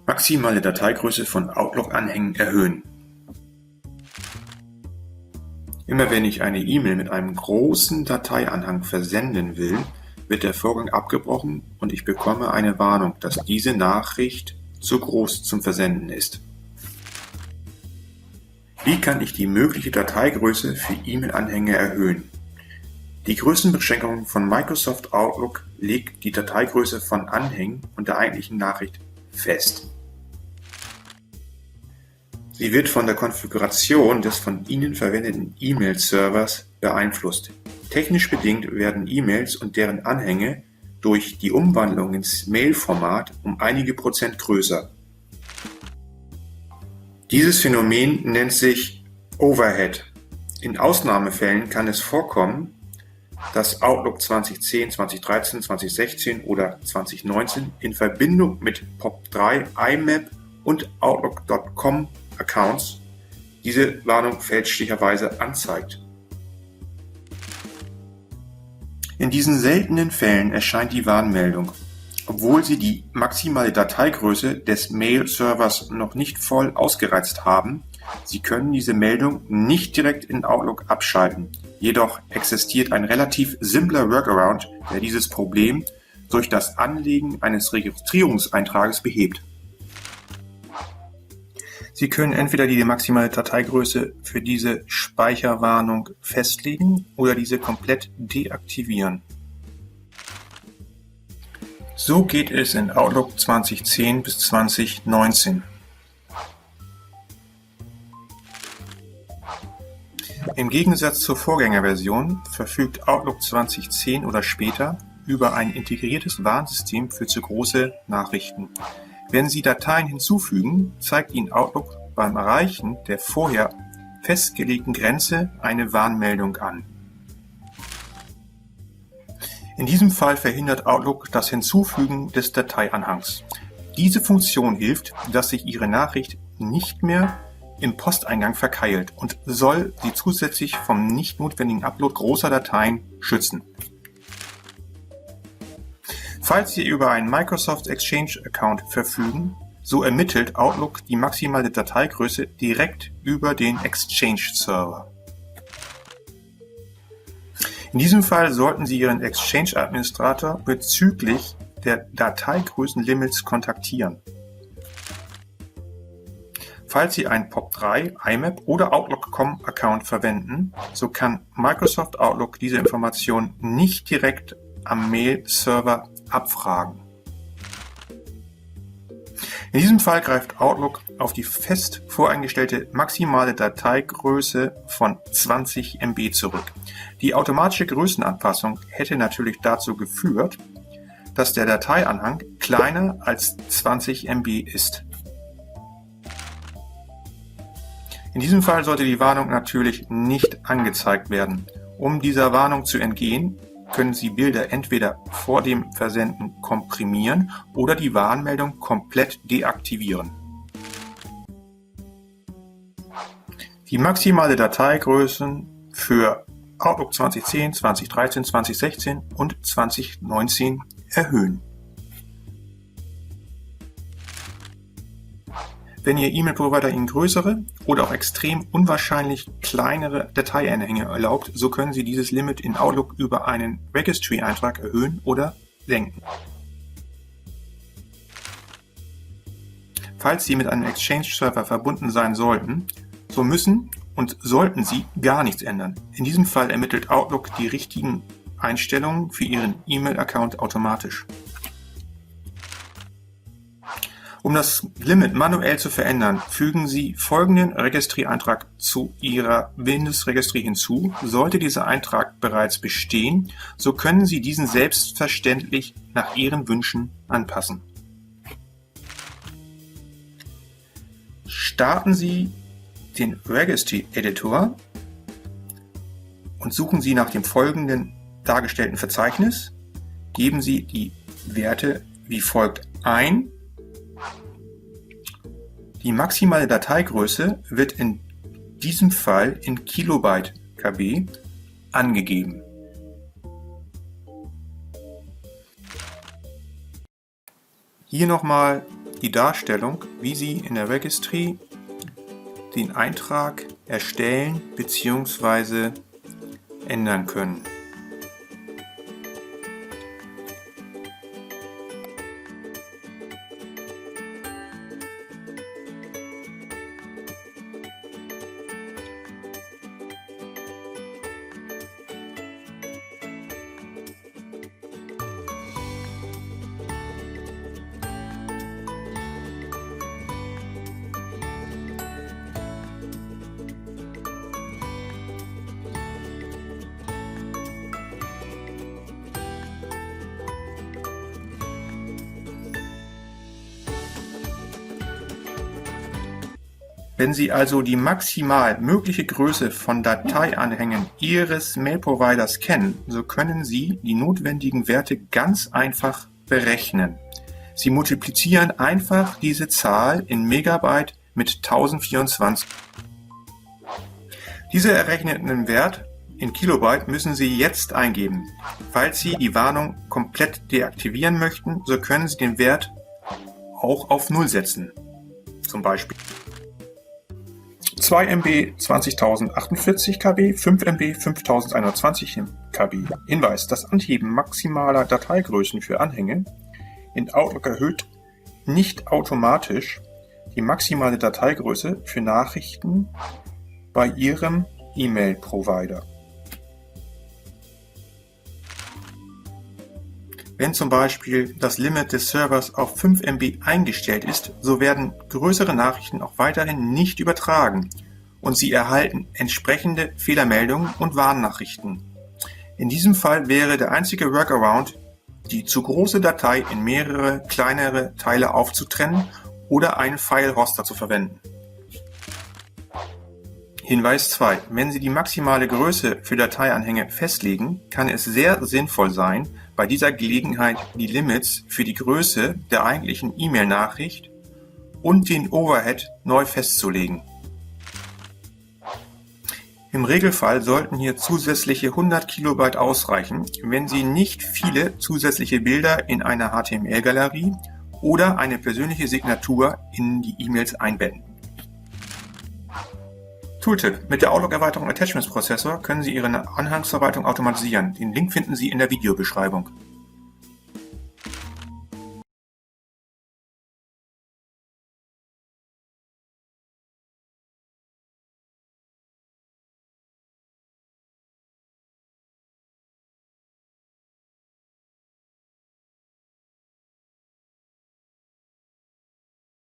Maximale Dateigröße von Outlook-Anhängen erhöhen. Immer wenn ich eine E-Mail mit einem großen Dateianhang versenden will, wird der Vorgang abgebrochen und ich bekomme eine Warnung, dass diese Nachricht zu groß zum Versenden ist. Wie kann ich die mögliche Dateigröße für E-Mail-Anhänge erhöhen? Die Größenbeschränkung von Microsoft Outlook legt die Dateigröße von Anhängen und der eigentlichen Nachricht fest. Sie wird von der Konfiguration des von Ihnen verwendeten E-Mail-Servers beeinflusst. Technisch bedingt werden E-Mails und deren Anhänge durch die Umwandlung ins Mail-Format um einige Prozent größer. Dieses Phänomen nennt sich Overhead. In Ausnahmefällen kann es vorkommen, dass Outlook 2010, 2013, 2016 oder 2019 in Verbindung mit POP3, IMAP und Outlook.com Accounts diese Warnung fälschlicherweise anzeigt. In diesen seltenen Fällen erscheint die Warnmeldung, obwohl Sie die maximale Dateigröße des Mail-Servers noch nicht voll ausgereizt haben. Sie können diese Meldung nicht direkt in Outlook abschalten. Jedoch existiert ein relativ simpler Workaround, der dieses Problem durch das Anlegen eines Registrierungseintrages behebt. Sie können entweder die maximale Dateigröße für diese Speicherwarnung festlegen oder diese komplett deaktivieren. So geht es in Outlook 2010 bis 2019. Im Gegensatz zur Vorgängerversion verfügt Outlook 2010 oder später über ein integriertes Warnsystem für zu große Nachrichten. Wenn Sie Dateien hinzufügen, zeigt Ihnen Outlook beim Erreichen der vorher festgelegten Grenze eine Warnmeldung an. In diesem Fall verhindert Outlook das Hinzufügen des Dateianhangs. Diese Funktion hilft, dass sich Ihre Nachricht nicht mehr im Posteingang verkeilt und soll Sie zusätzlich vom nicht notwendigen Upload großer Dateien schützen. Falls Sie über einen Microsoft Exchange-Account verfügen, so ermittelt Outlook die maximale Dateigröße direkt über den Exchange-Server. In diesem Fall sollten Sie Ihren Exchange-Administrator bezüglich der Dateigrößenlimits kontaktieren. Falls Sie einen POP3, IMAP oder Outlook.com-Account verwenden, so kann Microsoft Outlook diese Information nicht direkt am Mail-Server abfragen. In diesem Fall greift Outlook auf die fest voreingestellte maximale Dateigröße von 20 MB zurück. Die automatische Größenanpassung hätte natürlich dazu geführt, dass der Dateianhang kleiner als 20 MB ist. In diesem Fall sollte die Warnung natürlich nicht angezeigt werden. Um dieser Warnung zu entgehen, können Sie Bilder entweder vor dem Versenden komprimieren oder die Warnmeldung komplett deaktivieren. Die maximale Dateigrößen für Outlook 2010, 2013, 2016 und 2019 erhöhen. Wenn Ihr E-Mail-Provider Ihnen größere oder auch extrem unwahrscheinlich kleinere Dateianhänge erlaubt, so können Sie dieses Limit in Outlook über einen Registry-Eintrag erhöhen oder senken. Falls Sie mit einem Exchange-Server verbunden sein sollten, so müssen und sollten Sie gar nichts ändern. In diesem Fall ermittelt Outlook die richtigen Einstellungen für Ihren E-Mail-Account automatisch. Um das Limit manuell zu verändern, fügen Sie folgenden Registry-Eintrag zu Ihrer Windows-Registry hinzu. Sollte dieser Eintrag bereits bestehen, so können Sie diesen selbstverständlich nach Ihren Wünschen anpassen. Starten Sie den Registry-Editor und suchen Sie nach dem folgenden dargestellten Verzeichnis. Geben Sie die Werte wie folgt ein. Die maximale Dateigröße wird in diesem Fall in Kilobyte KB angegeben. Hier nochmal die Darstellung, wie Sie in der Registry den Eintrag erstellen bzw. ändern können. Wenn Sie also die maximal mögliche Größe von Dateianhängen Ihres Mail-Providers kennen, so können Sie die notwendigen Werte ganz einfach berechnen. Sie multiplizieren einfach diese Zahl in Megabyte mit 1024. Diese errechneten Wert in Kilobyte müssen Sie jetzt eingeben. Falls Sie die Warnung komplett deaktivieren möchten, so können Sie den Wert auch auf 0 setzen. Zum Beispiel 2 MB 20.048 KB, 5 MB 5.120 KB. Hinweis: Das Anheben maximaler Dateigrößen für Anhänge in Outlook erhöht nicht automatisch die maximale Dateigröße für Nachrichten bei Ihrem E-Mail-Provider. Wenn zum Beispiel das Limit des Servers auf 5 MB eingestellt ist, so werden größere Nachrichten auch weiterhin nicht übertragen und Sie erhalten entsprechende Fehlermeldungen und Warnnachrichten. In diesem Fall wäre der einzige Workaround, die zu große Datei in mehrere kleinere Teile aufzutrennen oder einen File-Roster zu verwenden. Hinweis 2. Wenn Sie die maximale Größe für Dateianhänge festlegen, kann es sehr sinnvoll sein, bei dieser Gelegenheit die Limits für die Größe der eigentlichen E-Mail-Nachricht und den Overhead neu festzulegen. Im Regelfall sollten hier zusätzliche 100 Kilobyte ausreichen, wenn Sie nicht viele zusätzliche Bilder in einer HTML-Galerie oder eine persönliche Signatur in die E-Mails einbetten. Tooltip: Mit der Outlook-Erweiterung Attachments Processor können Sie Ihre Anhangsverwaltung automatisieren. Den Link finden Sie in der Videobeschreibung.